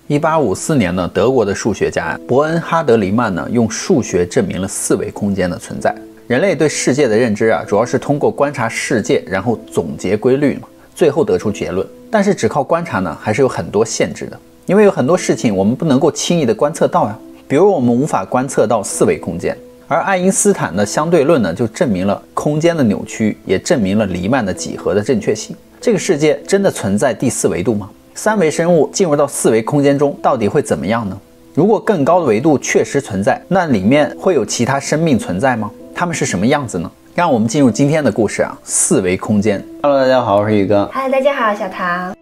1854年呢，德国的数学家伯恩哈德·黎曼呢，用数学证明了四维空间的存在。人类对世界的认知主要是通过观察世界，然后总结规律嘛，最后得出结论。但是只靠观察呢，还是有很多限制的，因为有很多事情我们不能够轻易的观测到呀。比如我们无法观测到四维空间，而爱因斯坦的相对论呢，就证明了空间的扭曲，也证明了黎曼的几何的正确性。这个世界真的存在第四维度吗？三维生物进入到四维空间中，到底会怎么样呢？如果更高的维度确实存在，那里面会有其他生命存在吗？它们是什么样子呢？让我们进入今天的故事四维空间。Hello， 大家好，我是宇哥。嗨，大家好，小唐。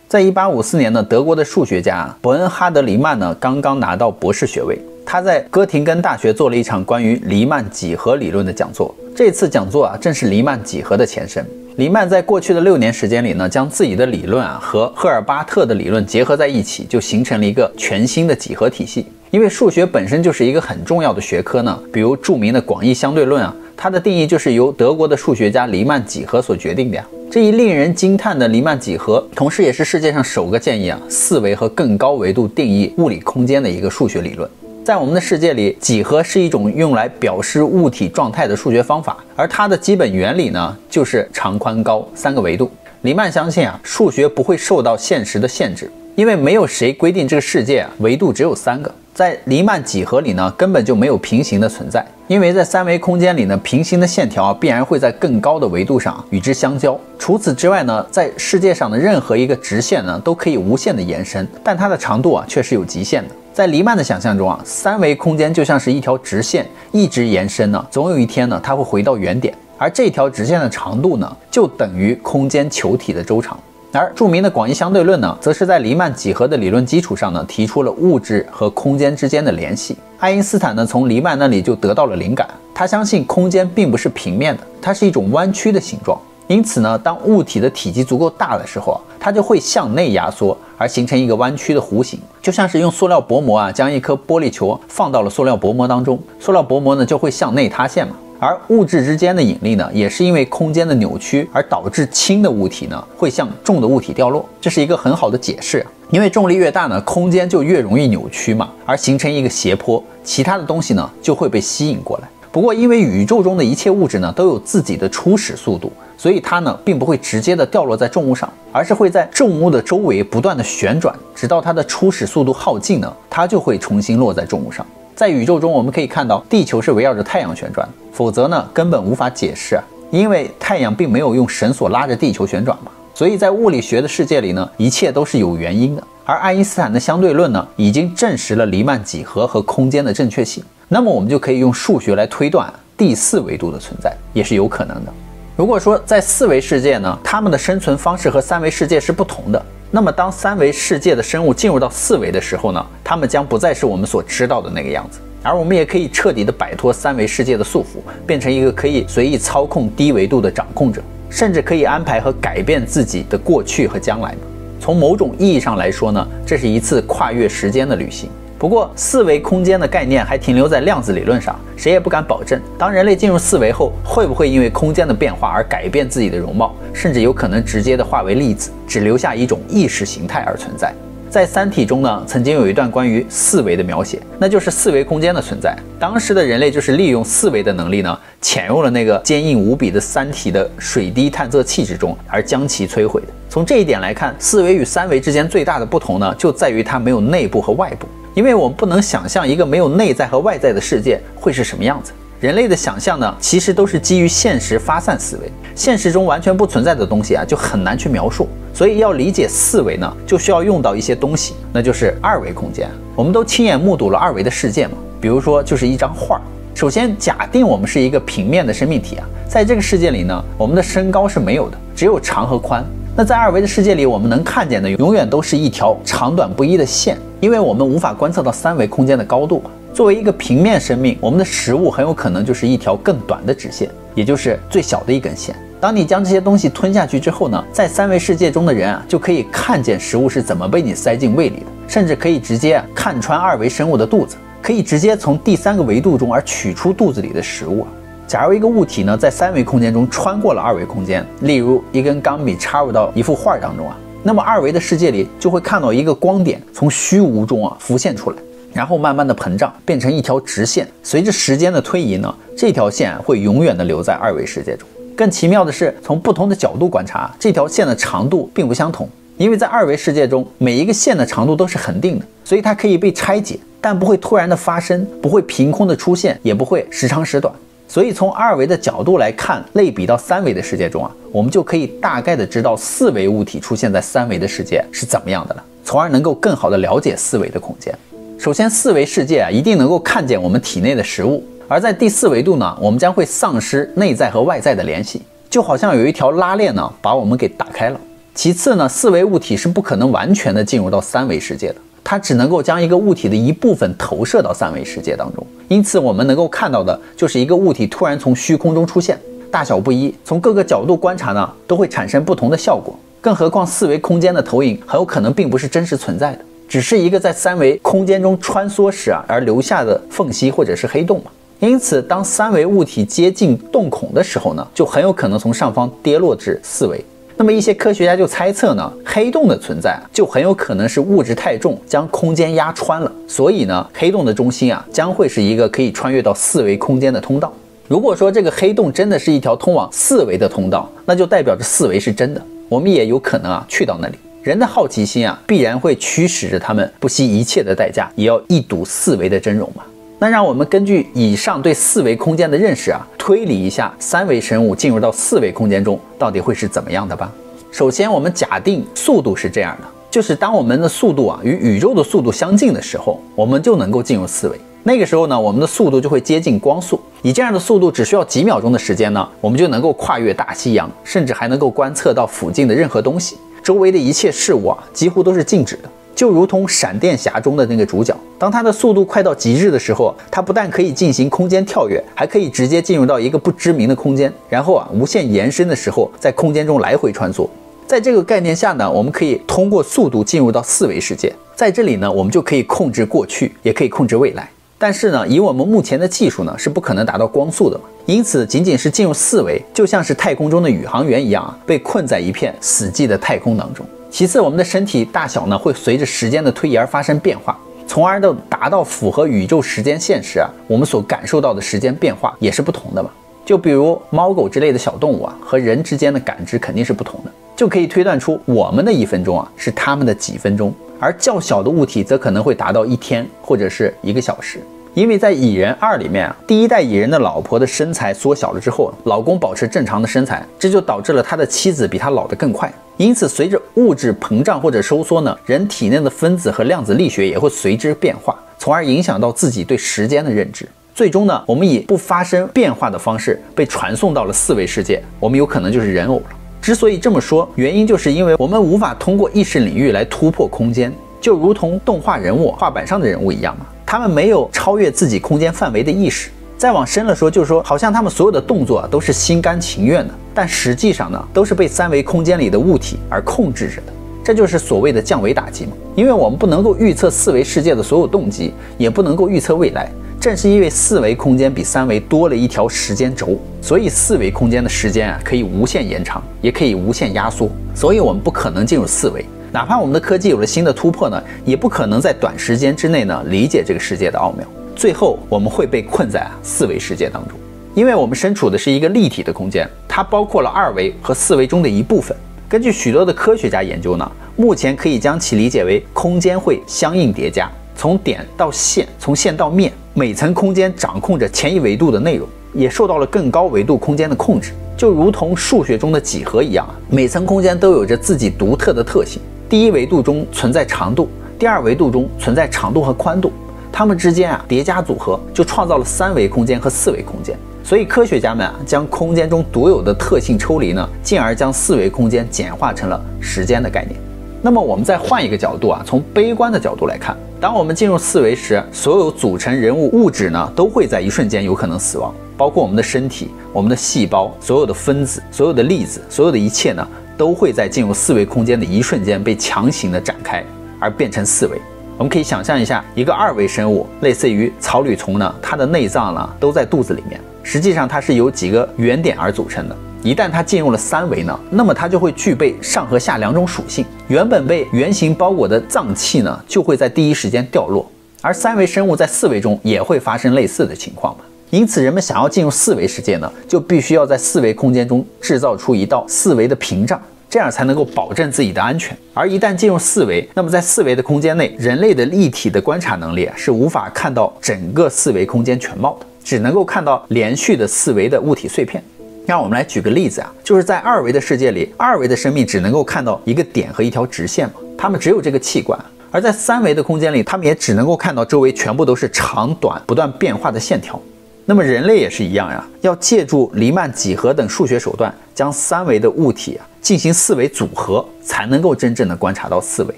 在1854年呢，德国的数学家伯恩哈德·黎曼呢，刚刚拿到博士学位。他在哥廷根大学做了一场关于黎曼几何理论的讲座。这次讲座正是黎曼几何的前身。黎曼在过去的6年时间里呢，将自己的理论和赫尔巴特的理论结合在一起，就形成了一个全新的几何体系。因为数学本身就是一个很重要的学科呢，比如著名的广义相对论它的定义就是由德国的数学家黎曼几何所决定的这一令人惊叹的黎曼几何，同时也是世界上首个建议四维和更高维度定义物理空间的一个数学理论。在我们的世界里，几何是一种用来表示物体状态的数学方法，而它的基本原理呢，就是长宽高3个维度。黎曼相信数学不会受到现实的限制，因为没有谁规定这个世界维度只有3个。在黎曼几何里呢，根本就没有平行的存在，因为在三维空间里呢，平行的线条必然会在更高的维度上与之相交。除此之外呢，在世界上的任何一个直线呢，都可以无限的延伸，但它的长度却是有极限的。在黎曼的想象中三维空间就像是一条直线，一直延伸呢，总有一天呢，它会回到原点，而这条直线的长度呢，就等于空间球体的周长。而著名的广义相对论呢，则是在黎曼几何的理论基础上呢，提出了物质和空间之间的联系。爱因斯坦呢，从黎曼那里就得到了灵感，他相信空间并不是平面的，它是一种弯曲的形状。因此呢，当物体的体积足够大的时候它就会向内压缩，而形成一个弯曲的弧形，就像是用塑料薄膜将一颗玻璃球放到了塑料薄膜当中，塑料薄膜呢就会向内塌陷嘛。而物质之间的引力呢，也是因为空间的扭曲而导致轻的物体呢会向重的物体掉落，这是一个很好的解释因为重力越大呢，空间就越容易扭曲嘛，而形成一个斜坡，其他的东西呢就会被吸引过来。不过因为宇宙中的一切物质呢都有自己的初始速度，所以它呢并不会直接的掉落在重物上，而是会在重物的周围不断的旋转，直到它的初始速度耗尽呢，它就会重新落在重物上。在宇宙中我们可以看到地球是围绕着太阳旋转，否则呢根本无法解释因为太阳并没有用绳索拉着地球旋转嘛。所以在物理学的世界里呢，一切都是有原因的。而爱因斯坦的相对论呢，已经证实了黎曼几何和空间的正确性，那么我们就可以用数学来推断第4维度的存在，也是有可能的。如果说在4维世界呢，它们的生存方式和3维世界是不同的，那么当3维世界的生物进入到4维的时候呢，它们将不再是我们所知道的那个样子，而我们也可以彻底的摆脱3维世界的束缚，变成一个可以随意操控低维度的掌控者，甚至可以安排和改变自己的过去和将来。从某种意义上来说呢，这是一次跨越时间的旅行。不过4维空间的概念还停留在量子理论上，谁也不敢保证当人类进入4维后，会不会因为空间的变化而改变自己的容貌，甚至有可能直接的化为粒子，只留下一种意识形态而存在。在《三体》中呢，曾经有一段关于4维的描写，那就是4维空间的存在。当时的人类就是利用4维的能力呢，潜入了那个坚硬无比的三体的水滴探测器之中，而将其摧毁的。从这一点来看，4维与3维之间最大的不同呢，就在于它没有内部和外部。因为我们不能想象一个没有内在和外在的世界会是什么样子。人类的想象呢，其实都是基于现实发散思维，现实中完全不存在的东西就很难去描述。所以要理解4维呢，就需要用到一些东西，那就是2维空间。我们都亲眼目睹了2维的世界嘛，比如说就是一张画。首先假定我们是一个平面的生命体在这个世界里呢，我们的身高是没有的，只有长和宽。那在2维的世界里，我们能看见的永远都是一条长短不一的线，因为我们无法观测到3维空间的高度嘛。作为一个平面生命，我们的食物很有可能就是一条更短的直线，也就是最小的一根线。当你将这些东西吞下去之后呢，在3维世界中的人就可以看见食物是怎么被你塞进胃里的，甚至可以直接看穿2维生物的肚子，可以直接从第3个维度中而取出肚子里的食物假如一个物体呢在3维空间中穿过了2维空间，例如一根钢笔插入到一幅画当中那么二维的世界里就会看到一个光点从虚无中浮现出来，然后慢慢的膨胀，变成一条直线。随着时间的推移呢，这条线会永远的留在二维世界中。更奇妙的是，从不同的角度观察，这条线的长度并不相同。因为在二维世界中，每一个线的长度都是恒定的，所以它可以被拆解，但不会突然的发生，不会凭空的出现，也不会时长时短。所以从二维的角度来看，类比到三维的世界中我们就可以大概的知道四维物体出现在三维的世界是怎么样的了，从而能够更好的了解四维的空间。首先，四维世界一定能够看见我们体内的食物，而在第四维度呢，我们将会丧失内在和外在的联系，就好像有一条拉链呢把我们给打开了。其次呢，四维物体是不可能完全的进入到三维世界的，它只能够将一个物体的一部分投射到三维世界当中。因此我们能够看到的就是一个物体突然从虚空中出现，大小不一，从各个角度观察呢都会产生不同的效果。更何况四维空间的投影很有可能并不是真实存在的，只是一个在三维空间中穿梭时而留下的缝隙或者是黑洞嘛。因此当三维物体接近洞孔的时候呢，就很有可能从上方跌落至四维。那么一些科学家就猜测呢，黑洞的存在就很有可能是物质太重将空间压穿了，所以呢黑洞的中心将会是一个可以穿越到四维空间的通道。如果说这个黑洞真的是一条通往四维的通道，那就代表着四维是真的，我们也有可能去到那里。人的好奇心必然会驱使着他们不惜一切的代价也要一睹四维的真容嘛。那让我们根据以上对四维空间的认识推理一下三维生物进入到四维空间中到底会是怎么样的吧。首先我们假定速度是这样的，就是当我们的速度与宇宙的速度相近的时候，我们就能够进入四维。那个时候呢，我们的速度就会接近光速，以这样的速度只需要几秒钟的时间呢，我们就能够跨越大西洋，甚至还能够观测到附近的任何东西，周围的一切事物几乎都是静止的。就如同闪电侠中的那个主角，当他的速度快到极致的时候，他不但可以进行空间跳跃，还可以直接进入到一个不知名的空间，然后无限延伸的时候在空间中来回穿梭。在这个概念下呢，我们可以通过速度进入到四维世界，在这里呢，我们就可以控制过去，也可以控制未来。但是呢，以我们目前的技术呢，是不可能达到光速的嘛。因此仅仅是进入四维，就像是太空中的宇航员一样被困在一片死寂的太空当中。其次，我们的身体大小呢会随着时间的推移而发生变化，从而达到符合宇宙时间线时我们所感受到的时间变化也是不同的嘛。就比如猫狗之类的小动物和人之间的感知肯定是不同的，就可以推断出我们的1分钟是他们的几分钟，而较小的物体则可能会达到1天或者是1个小时。因为在蚁人2里面第一代蚁人的老婆的身材缩小了之后，老公保持正常的身材，这就导致了他的妻子比他老得更快。因此随着物质膨胀或者收缩呢，人体内的分子和量子力学也会随之变化，从而影响到自己对时间的认知。最终呢，我们以不发生变化的方式被传送到了4维世界，我们有可能就是人偶了。之所以这么说，原因就是因为我们无法通过意识领域来突破空间，就如同动画人物画板上的人物一样嘛，他们没有超越自己空间范围的意识。再往深了说，就是说好像他们所有的动作都是心甘情愿的，但实际上呢，都是被3维空间里的物体而控制着的。这就是所谓的降维打击嘛。因为我们不能够预测4维世界的所有动机，也不能够预测未来。正是因为4维空间比3维多了一条时间轴，所以4维空间的时间可以无限延长，也可以无限压缩。所以我们不可能进入4维，哪怕我们的科技有了新的突破呢，也不可能在短时间之内呢理解这个世界的奥妙。最后我们会被困在4维世界当中，因为我们身处的是一个立体的空间，它包括了2维和4维中的一部分。根据许多的科学家研究呢，目前可以将其理解为空间会相应叠加，从点到线，从线到面，每层空间掌控着前一维度的内容，也受到了更高维度空间的控制。就如同数学中的几何一样每层空间都有着自己独特的特性。第一维度中存在长度，第二维度中存在长度和宽度，它们之间叠加组合，就创造了3维空间和4维空间。所以科学家们将空间中独有的特性抽离呢，进而将4维空间简化成了时间的概念。那么我们再换一个角度从悲观的角度来看，当我们进入4维时，所有组成人物物质呢，都会在一瞬间有可能死亡，包括我们的身体、我们的细胞、所有的分子、所有的粒子，所有的一切呢，都会在进入4维空间的一瞬间被强行的展开，而变成4维。我们可以想象一下，一个2维生物，类似于草履虫呢，它的内脏呢都在肚子里面，实际上它是由几个原点而组成的。一旦它进入了三维呢，那么它就会具备上和下两种属性。原本被圆形包裹的脏器呢，就会在第一时间掉落。而三维生物在四维中也会发生类似的情况嘛。因此，人们想要进入四维世界呢，就必须要在四维空间中制造出一道四维的屏障，这样才能够保证自己的安全。而一旦进入四维，那么在四维的空间内，人类的立体的观察能力是无法看到整个四维空间全貌的，只能够看到连续的四维的物体碎片。让我们来举个例子啊，就是在二维的世界里，二维的生命只能够看到一个点和一条直线嘛，它们只有这个器官。而在三维的空间里，它们也只能够看到周围全部都是长短不断变化的线条。那么人类也是一样呀，要借助黎曼几何等数学手段，将三维的物体进行四维组合，才能够真正的观察到四维。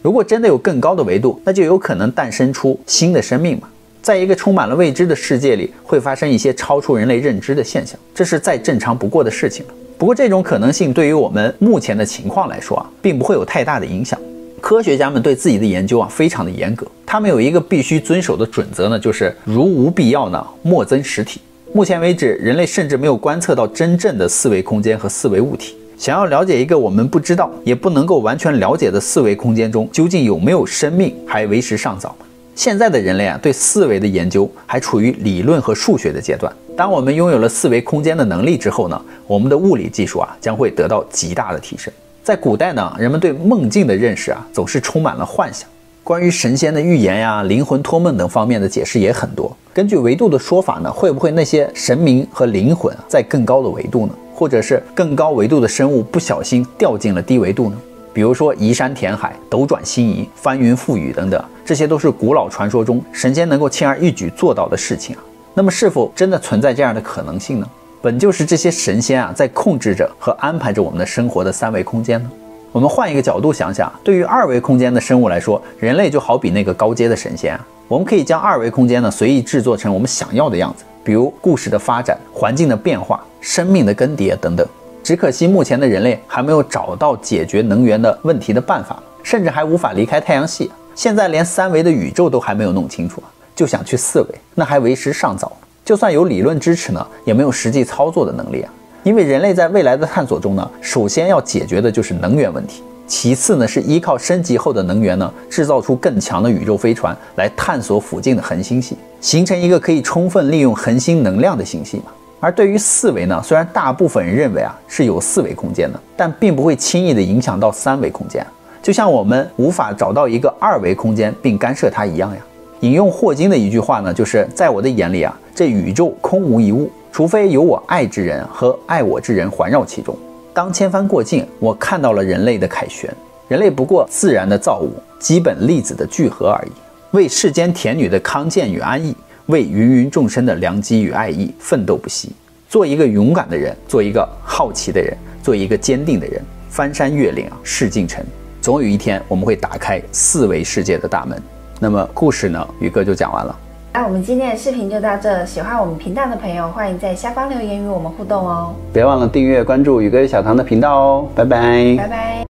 如果真的有更高的维度，那就有可能诞生出新的生命嘛。在一个充满了未知的世界里，会发生一些超出人类认知的现象，这是再正常不过的事情了。不过这种可能性对于我们目前的情况来说并不会有太大的影响。科学家们对自己的研究非常的严格，他们有一个必须遵守的准则呢，就是如无必要呢，莫增实体。目前为止，人类甚至没有观测到真正的四维空间和四维物体。想要了解一个我们不知道也不能够完全了解的四维空间中究竟有没有生命，还为时尚早。现在的人类对四维的研究还处于理论和数学的阶段。当我们拥有了四维空间的能力之后呢，我们的物理技术将会得到极大的提升。在古代呢，人们对梦境的认识总是充满了幻想。关于神仙的预言呀、灵魂托梦等方面的解释也很多。根据维度的说法呢，会不会那些神明和灵魂在更高的维度呢？或者是更高维度的生物不小心掉进了低维度呢？比如说移山填海、斗转星移、翻云覆雨等等，这些都是古老传说中神仙能够轻而易举做到的事情那么是否真的存在这样的可能性呢？本就是这些神仙在控制着和安排着我们的生活的三维空间呢。我们换一个角度想想，对于二维空间的生物来说，人类就好比那个高阶的神仙我们可以将二维空间呢随意制作成我们想要的样子，比如故事的发展、环境的变化、生命的更迭等等。只可惜目前的人类还没有找到解决能源的问题的办法，甚至还无法离开太阳系。现在连三维的宇宙都还没有弄清楚就想去四维，那还为时尚早。就算有理论支持呢，也没有实际操作的能力因为人类在未来的探索中呢，首先要解决的就是能源问题，其次呢是依靠升级后的能源呢，制造出更强的宇宙飞船来探索附近的恒星系，形成一个可以充分利用恒星能量的星系嘛。而对于四维呢，虽然大部分人认为是有四维空间的，但并不会轻易的影响到三维空间，就像我们无法找到一个二维空间并干涉它一样引用霍金的一句话呢，就是在我的眼里这宇宙空无一物，除非有我爱之人和爱我之人环绕其中。当千帆过尽，我看到了人类的凯旋。人类不过自然的造物，基本粒子的聚合而已，为世间甜女的康健与安逸，为芸芸众生的良机与爱意奋斗不息。做一个勇敢的人，做一个好奇的人，做一个坚定的人，翻山越岭试进城。总有一天我们会打开四维世界的大门。那么故事呢，宇哥就讲完了。那我们今天的视频就到这，喜欢我们频道的朋友，欢迎在下方留言与我们互动哦。别忘了订阅关注宇哥与小唐的频道哦，拜拜。拜拜。